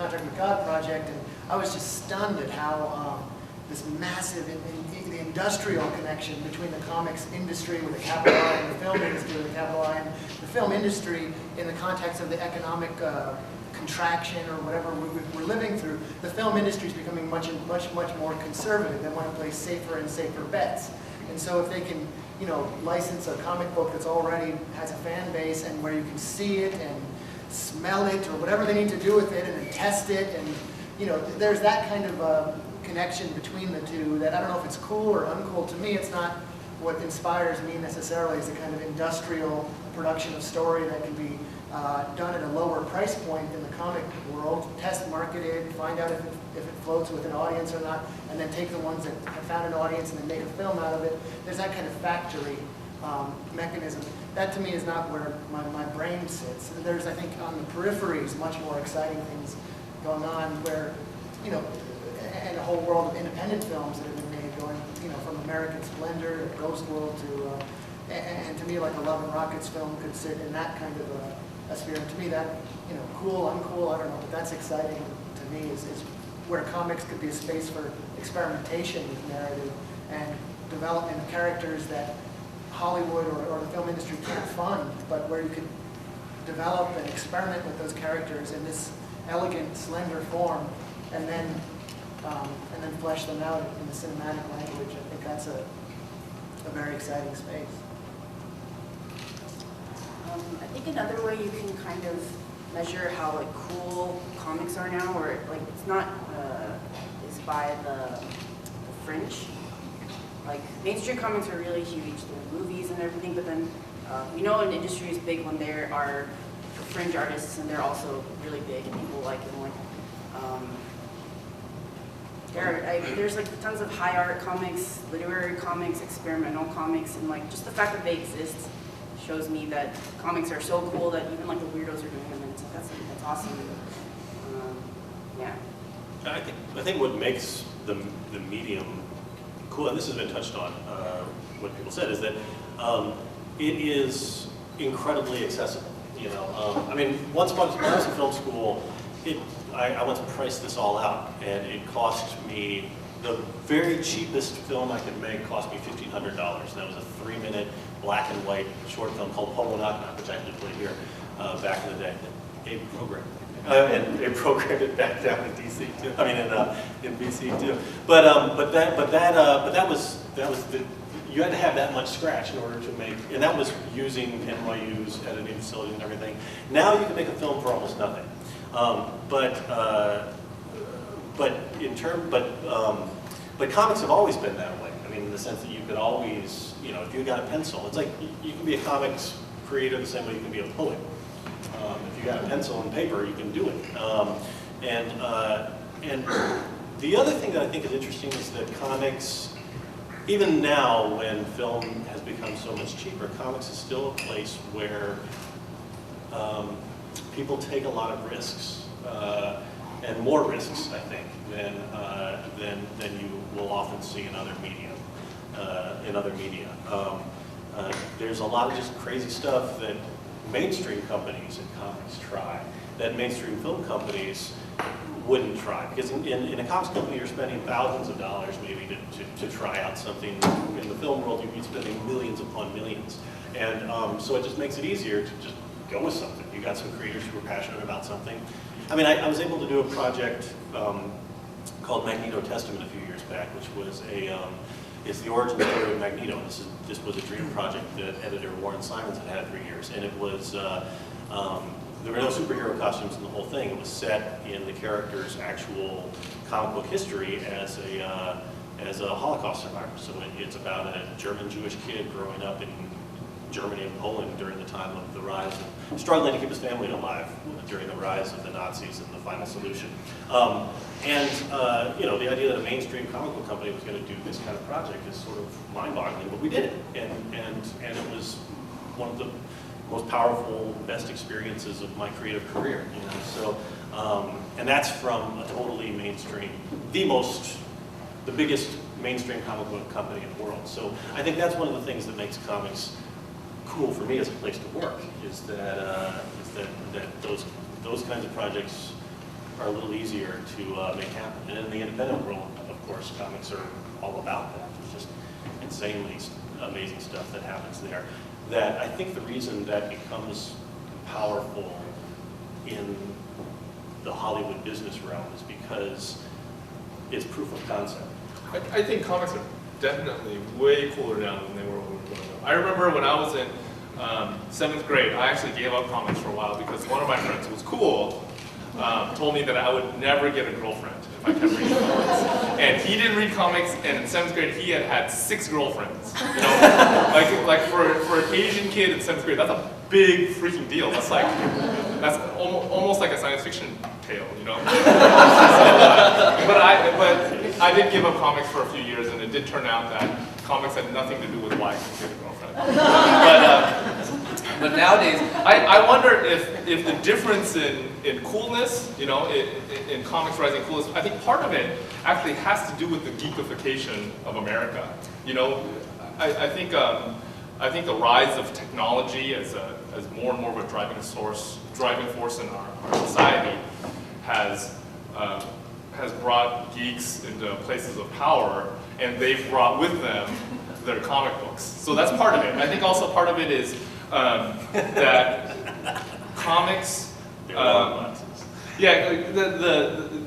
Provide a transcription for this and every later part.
Contract with God project, and I was just stunned at how this massive, the industrial connection between the comics industry with a capital I and the film industry with a capital I, and the film industry in the context of the economic contraction or whatever we're living through. The film industry is becoming much more conservative. They want to place safer and safer bets. And so if they can, you know, license a comic book that's already has a fan base and where you can see it and smell it or whatever they need to do with it and then test it, and you know, there's that kind of connection between the two that I don't know if it's cool or uncool. To me, it's not what inspires me necessarily is a kind of industrial production of story that can be done at a lower price point in the comic world, test market it, find out if it floats with an audience or not, and then take the ones that have found an audience and then make a film out of it. There's that kind of factory mechanism. That to me is not where my brain sits. There's, I think, on the peripheries, much more exciting things going on where, you know, and a whole world of independent films that have been made going, you know, from American Splendor to Ghost World to, and to me, like a Love and Rockets film could sit in that kind of a sphere. And to me, that, you know, cool, uncool, I don't know, but that's exciting to me is where comics could be a space for experimentation with narrative and development of characters that Hollywood or the film industry can't fund, but where you could develop and experiment with those characters in this elegant, slender form, and then flesh them out in the cinematic language. I think that's a very exciting space. I think another way you can kind of measure how like cool comics are now, or like it's not, is by the fringe. Like mainstream comics are really huge, they're movies and everything, but then you know an industry is big when there are fringe artists and they're also really big and people like them. Like there's like tons of high art comics, literary comics, experimental comics, and like just the fact that they exist shows me that comics are so cool that even like the weirdos are doing them, and that's awesome. Yeah. I think what makes the medium cool, and this has been touched on, what people said, is that it is incredibly accessible. You know, I mean, when I was in film school, I went to price this all out, and it cost me, the very cheapest film I could make cost me $1,500. That was a 3-minute black and white short film called Homo Knock Knock, which I actually played here back in the day. Abe programmed it. And they programmed it back down in DC too. I mean, in BC too. But that was you had to have that much scratch in order to make, and that was using NYU's editing facility and everything. Now you can make a film for almost nothing. But comics have always been that way. I mean, in the sense that you could always, you know, if you got a pencil, it's like you can be a comics creator the same way you can be a poet. If you got a pencil and paper, you can do it. And the other thing that I think is interesting is that comics, even now when film has become so much cheaper, comics is still a place where people take a lot of risks, and more risks, I think, than you will often see in other media. There's a lot of just crazy stuff that mainstream companies in comics try that mainstream film companies wouldn't try, because in a comics company you're spending thousands of dollars maybe to try out something. In the film world you'd be spending millions upon millions, and so it just makes it easier to just go with something. You got some creators who are passionate about something. I mean, I was able to do a project called Magneto Testament a few years back, which was it's the origin story of Magneto. This was a dream project that editor Warren Simons had for years, and it was there were no superhero costumes in the whole thing. It was set in the character's actual comic book history as a Holocaust survivor. So it's about a German Jewish kid growing up in Germany and Poland during the time of the rise of struggling to keep his family alive during the rise of the Nazis and the final solution. You know, the idea that a mainstream comic book company was going to do this kind of project is sort of mind-boggling, but we did it, and it was one of the most powerful, best experiences of my creative career. You know, so and that's from a totally mainstream, the biggest mainstream comic book company in the world. So I think that's one of the things that makes comics cool for me as a place to work, is that those kinds of projects are a little easier to make happen. And in the independent world, of course, comics are all about that. It's just insanely amazing stuff that happens there. That I think the reason that becomes powerful in the Hollywood business realm is because it's proof of concept. I think comics are definitely way cooler now than they were when we were growing up. I remember when I was in 7th grade, I actually gave up comics for a while because one of my friends who was cool told me that I would never get a girlfriend if I kept reading comics. And he didn't read comics, and in 7th grade he had 6 girlfriends. You know, like for an Asian kid in 7th grade, that's a big freaking deal. That's almost like a science fiction tale, you know. But I did give up comics for a few years, and it did turn out that comics had nothing to do with why I could get a girlfriend. But nowadays, I wonder if the difference in coolness, you know, in comics rising coolness, I think part of it actually has to do with the geekification of America. You know, I think the rise of technology as more and more of a driving force in our society has brought geeks into places of power, and they've brought with them their comic books. So that's part of it. I think also part of it is that comics. Yeah,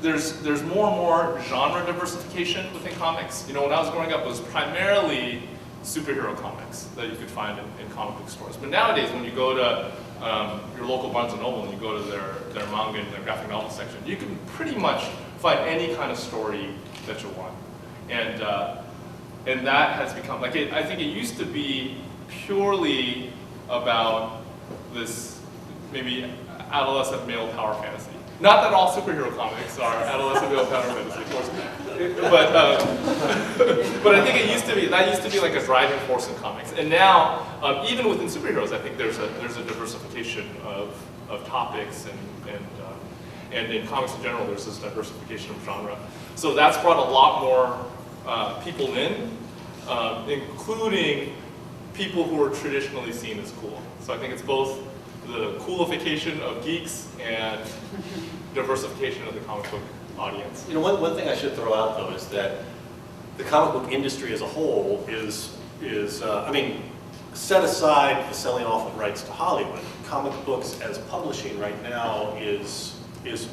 there's more and more genre diversification within comics. You know, when I was growing up, it was primarily superhero comics that you could find in comic book stores. But nowadays, when you go to your local Barnes & Noble and you go to their manga and their graphic novel section, you can pretty much find any kind of story that you want. And that has become, like, I think it used to be purely about this maybe adolescent male power fantasy. Not that all superhero comics are adolescent male power fantasy, of course. But I think that used to be like a driving force in comics. And now, even within superheroes, I think there's a diversification of topics, and in comics in general, there's this diversification of genre. So that's brought a lot more people in, including people who are traditionally seen as cool. So I think it's both the coolification of geeks and diversification of the comic book audience. You know, one thing I should throw out though is that the comic book industry as a whole is I mean, set aside the selling off of rights to Hollywood, comic books as publishing right now is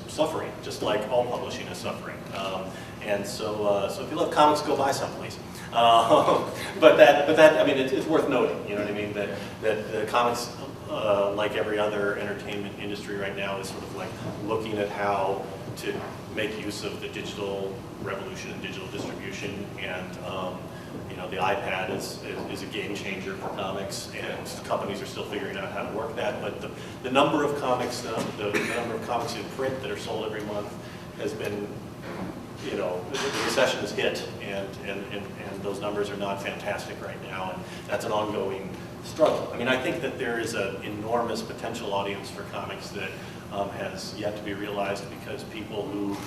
suffering, just like all publishing is suffering. And so if you love comics, go buy some, please. But that I mean, it's worth noting. You know what I mean? That the comics, like every other entertainment industry right now, is sort of like looking at how to make use of the digital revolution and digital distribution, and you know, the iPad is a game changer for comics, and companies are still figuring out how to work that. But the number of comics, the number of comics in print that are sold every month has been, you know, the recession has hit, and those numbers are not fantastic right now, and that's an ongoing struggle. I mean, I think that there is an enormous potential audience for comics that has yet to be realized because people who,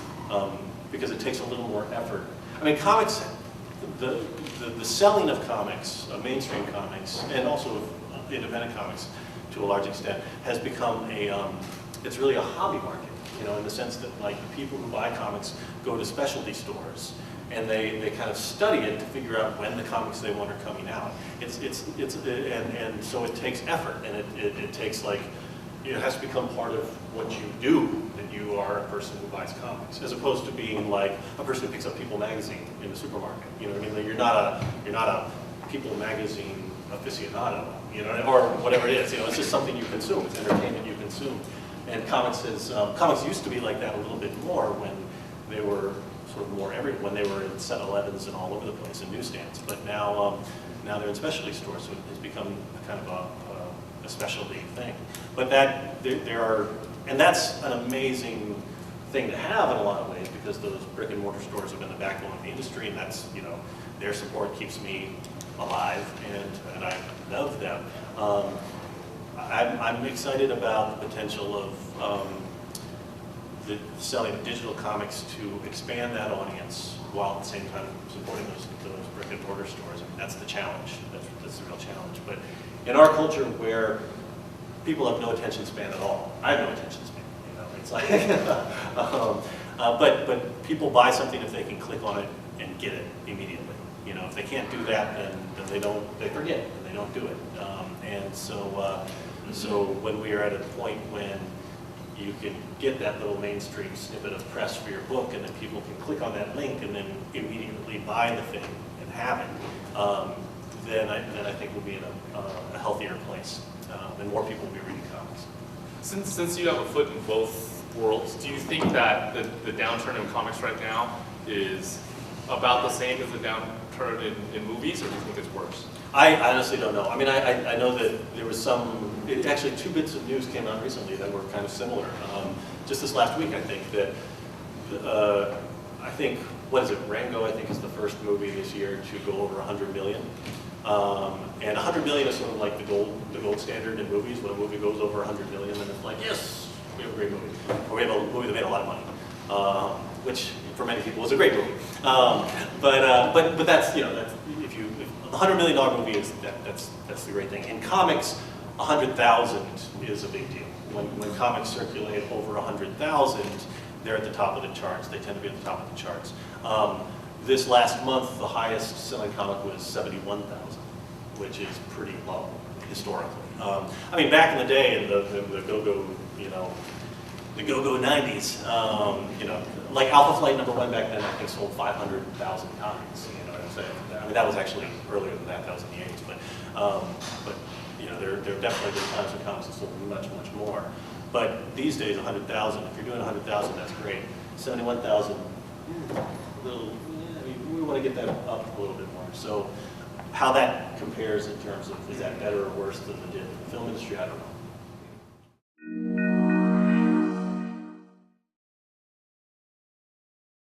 because it takes a little more effort. I mean, comics, the selling of comics, mainstream comics, and also independent comics to a large extent, has become it's really a hobby market. You know, in the sense that, like, the people who buy comics go to specialty stores and they kind of study it to figure out when the comics they want are coming out. And so it takes effort, and it takes, like, it has to become part of what you do, that you are a person who buys comics, as opposed to being like a person who picks up People magazine in the supermarket. You know what I mean? Like, you're not a People magazine aficionado, you know, or whatever it is. You know, it's just something you consume. It's entertainment you consume. And comics used to be like that a little bit more when they were sort of more when they were in 7-Elevens and all over the place, in newsstands. But now they're in specialty stores, so it has become kind of a specialty thing. But and that's an amazing thing to have in a lot of ways, because those brick and mortar stores have been the backbone of the industry, and that's, you know, their support keeps me alive, and I love them. I'm excited about the potential of the selling of digital comics to expand that audience while at the same time supporting those brick and mortar stores. I mean, that's the challenge. That's the real challenge. But in our culture, where people have no attention span at all, I have no attention span. You know, It's like, but people buy something if they can click on it and get it immediately. You know, if they can't do that, then they forget and they don't do it. And so, so when we are at a point when you can get that little mainstream snippet of press for your book, and then people can click on that link and then immediately buy the thing and have it, then I think we'll be in a healthier place, and more people will be reading comics. Since you have a foot in both worlds, do you think that the downturn in comics right now is about the same as the downturn in movies, or do you think it's worse? I honestly don't know. I mean, I know that there was actually 2 bits of news came out recently that were kind of similar. Just this last week, I think, that, what is it, Rango, I think, is the first movie this year to go over 100 million. And 100 million is sort of like the gold standard in movies. When a movie goes over 100 million, then it's like, yes, we have a great movie. Or we have a movie that made a lot of money, which for many people was a great movie. But that's, you know, that's, if a $100 million movie is, that's the great thing. In comics, 100,000 is a big deal. When comics circulate over 100,000, they're at the top of the charts. They tend to be at the top of the charts. This last month, the highest selling comic was 71,000, which is pretty low historically. I mean, back in the day, in the go-go, you know, the go-go 90s, you know, like Alpha Flight #1 back then, I think sold 500,000 copies. You know what I'm saying? I mean, that was actually earlier than that. That was in the 80s, but you know, there have definitely been times when comics have sold much more. But these days, 100,000. If you're doing 100,000, that's great. 71,000, a little. I mean, we want to get that up a little bit more. So, how that compares in terms of is that better or worse than the film industry? I don't know.